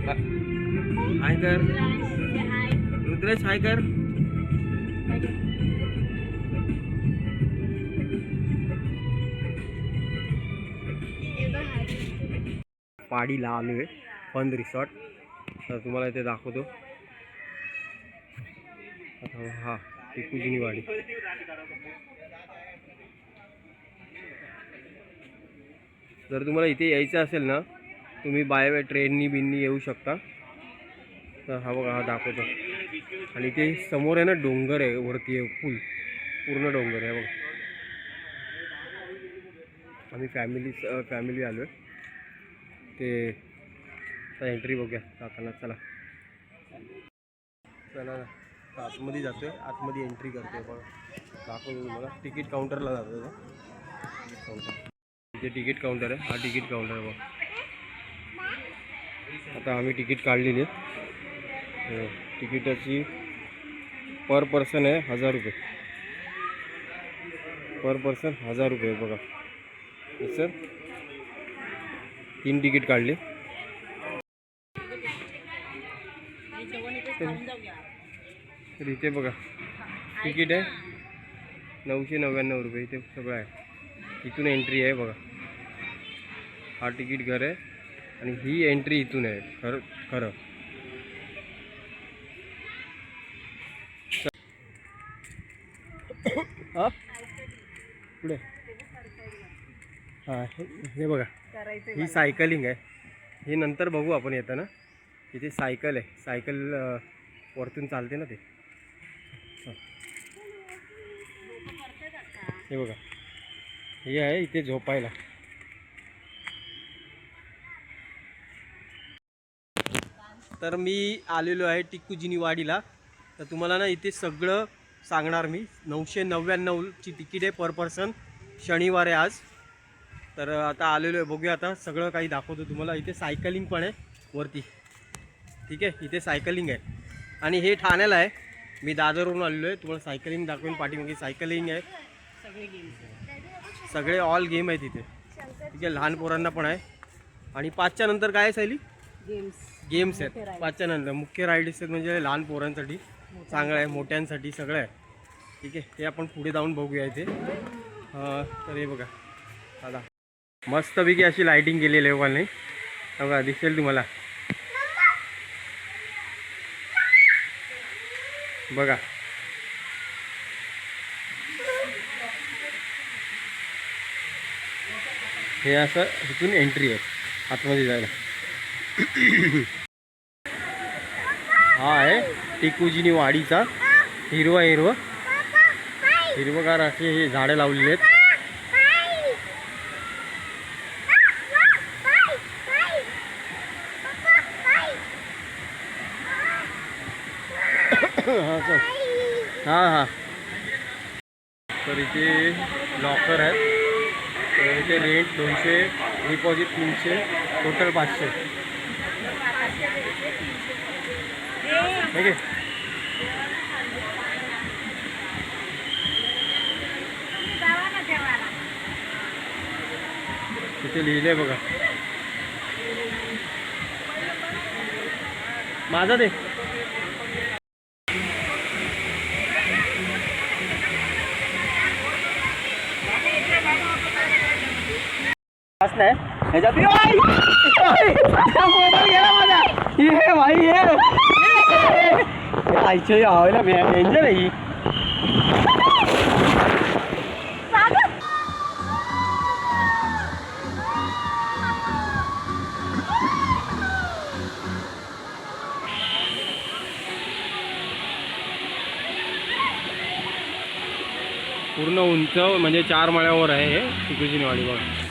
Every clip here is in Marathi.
हाय कर रुद्रेश, हाय कर. पाडीला आलोय फन रिसॉर्ट. तर तुम्हाला इथे दाखवतो. आता हा टिकूजीनी वाडी. जर तुम्हाला इथे यायचं असेल ना, तुम्ही बाय ट्रेननी बिननी येऊ शकता. तर हा बघा, हा दाखवतो. आणि इथे समोर आहे ना डोंगर आहे, वरती आहे पूर्ण डोंगर आहे बघा. आम्ही फॅमिली आलो आहे. ते आता एंट्री बघूया जाताना. चला चला ना, आतमध्ये जातोय. आतमध्ये एंट्री करतोय बघा. दाखवतो तुम्हाला. तिकीट काउंटरला जातो ना, तिकीट काउंटर. इथे तिकीट काउंटर आहे. हा तिकीट काउंटर आहे बघा. आता आम्ही तिकीट काढलेली आहे. तिकीटाची पर पर्सन आहे 1000 रुपये. पर पर्सन 1000 रुपये बघा. सर 3 तिकीट काढले. तर इथे बघा तिकीट आहे 999 रुपये. इथे सगळं आहे. इथून एंट्री आहे बघा. हा तिकीट घर आहे आणि ही एंट्री इथून आहे. खरं हा पुढे. हां हे बघा, ही सायकलिंग आहे. हे नंतर बघू आपण येताना. इथे सायकल आहे. सायकल वरतून चालते ना ते. हे बघा, हे आहे इथे झोपायला. तर मी आलेलो आहे टिकूजीनी वाडीला. तर तुम्हाला ना इथे सगळं सांगणार मी. 999ची तिकीट आहे पर पर्सन. शनिवार आहे आज. तर आता आलेलो आहे, बघूया आता सगळं काही दाखवतो तुम्हाला. इथे सायकलिंग पण आहे वरती. ठीक आहे, इथे सायकलिंग आहे. आणि हे ठाण्याला आहे. मी दादरवरून आलेलो आहे. तुम्हाला सायकलिंग दाखवेन. पाठीमागे सायकलिंग आहे. सगळे ऑल गेम आहेत इथे. ठीक आहे, लहान पोरांना पण आहे. आणि 5च्या नंतर काय आहे सायली? गेम्स आहेत 5च्या नंतर. मुख्य राईड्स आहेत म्हणजे लहान पोरांसाठी चांगलं आहे, मोठ्यांसाठी सगळं आहे. ठीक आहे, ते आपण पुढे जाऊन बघूया इथे. तर हे बघा दादा, मस्तपैकी अशी लाईटिंग केलेली आहे नाही बघा, दिसेल तुम्हाला बघा. हे असं इथून एंट्री आहे आतमध्ये जायला. हा आहे टिकूजीनी वाडीचा हिरवगार असे हे झाडं लावलेली आहेत. हां तर इथे लॉकर आहेत. तर इथे रेंट 200, डिपॉझिट 300, टोटल 500. ठीक आहे. तिथे लिहिले बघा. माझा दे. नाही ह्याच्यात मोबाईल गेला माझा. ये भाई ये आईच्या हवायला डेंजर आहे ही. पूर्ण उंच म्हणजे 4 माळ्यावर आहे हे टिकूजीनी वाडी बघा.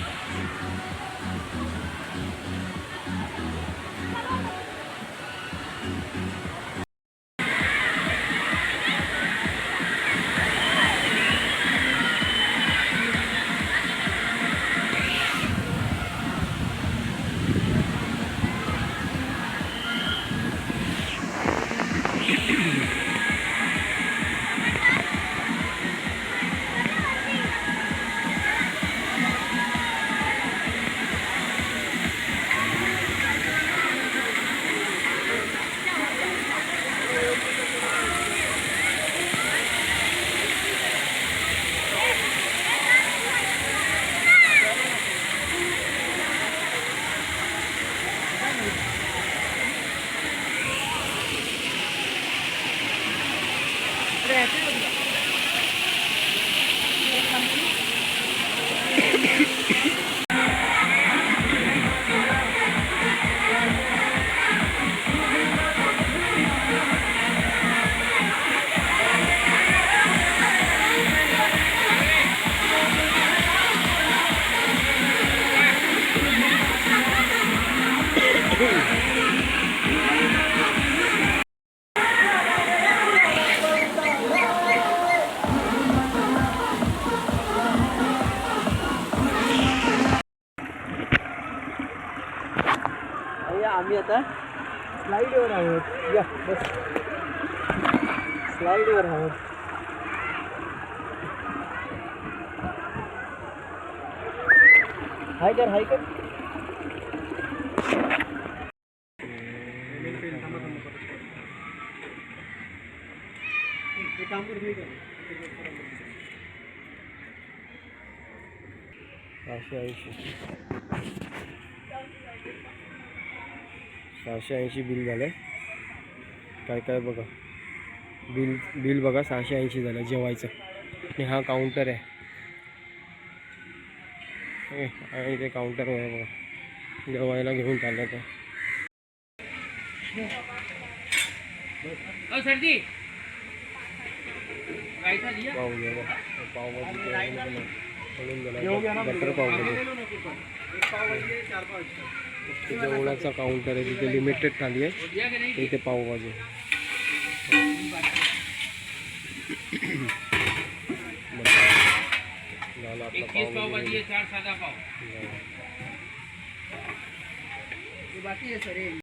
आम्ही आता स्लाईडवर आहोत. या बस स्लाईडवर आहोत. हाय कर हाय कर. सहाशे ऐंशी बिल झालं. काय काय बघा बिल बघा 680 झालं जेवायचं. आणि हा काउंटर आहे. आणि इथे काउंटर आहे बघा, जेवायला घेऊन चाललं तर. बटर पावभाजी जेवणाचा काउंटर आहे. तिथे लिमिटेड थाली आहे. इथे पावभाजी. पावभाजी 4 साधा पाव. बाकी आहे सर.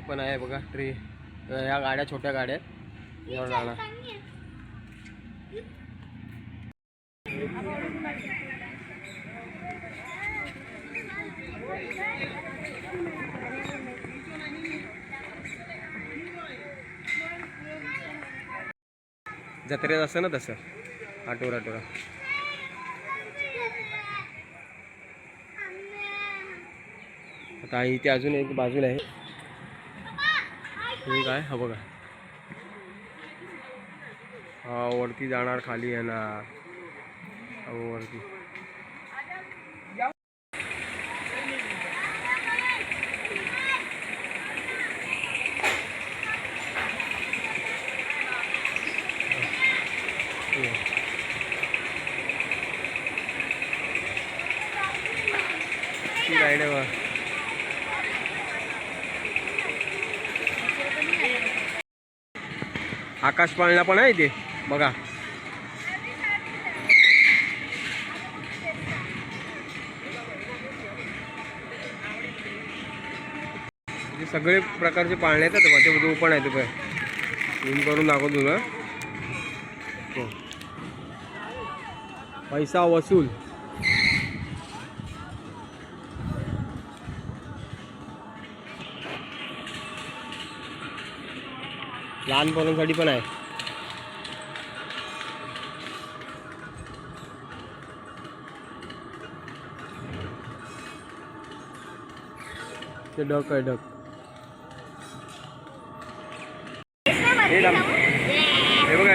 पण आहे बघा ट्री. या गाड्या छोट्या गाड्या यावर जाणार. जत्रेत असं ना तसं आठवडा. आता इथे अजून एक बाजूला आहे. हे काय हा बघा, हा वरती जाणार खाली येणार. वरती राईड आहे बघा. आकाश पाळणा पण आहे इथे बघा. सगळे प्रकारचे पाळणे आहेत. ते पण आहे. ते झूम करून दाखव तुला. पैसा वसूल. लहान पोरांसाठी पण आहे. ते डक आहे डक. हे बघा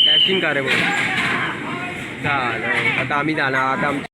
डॅशिंग कार आहे बघा. आता आम्ही जाणार. आता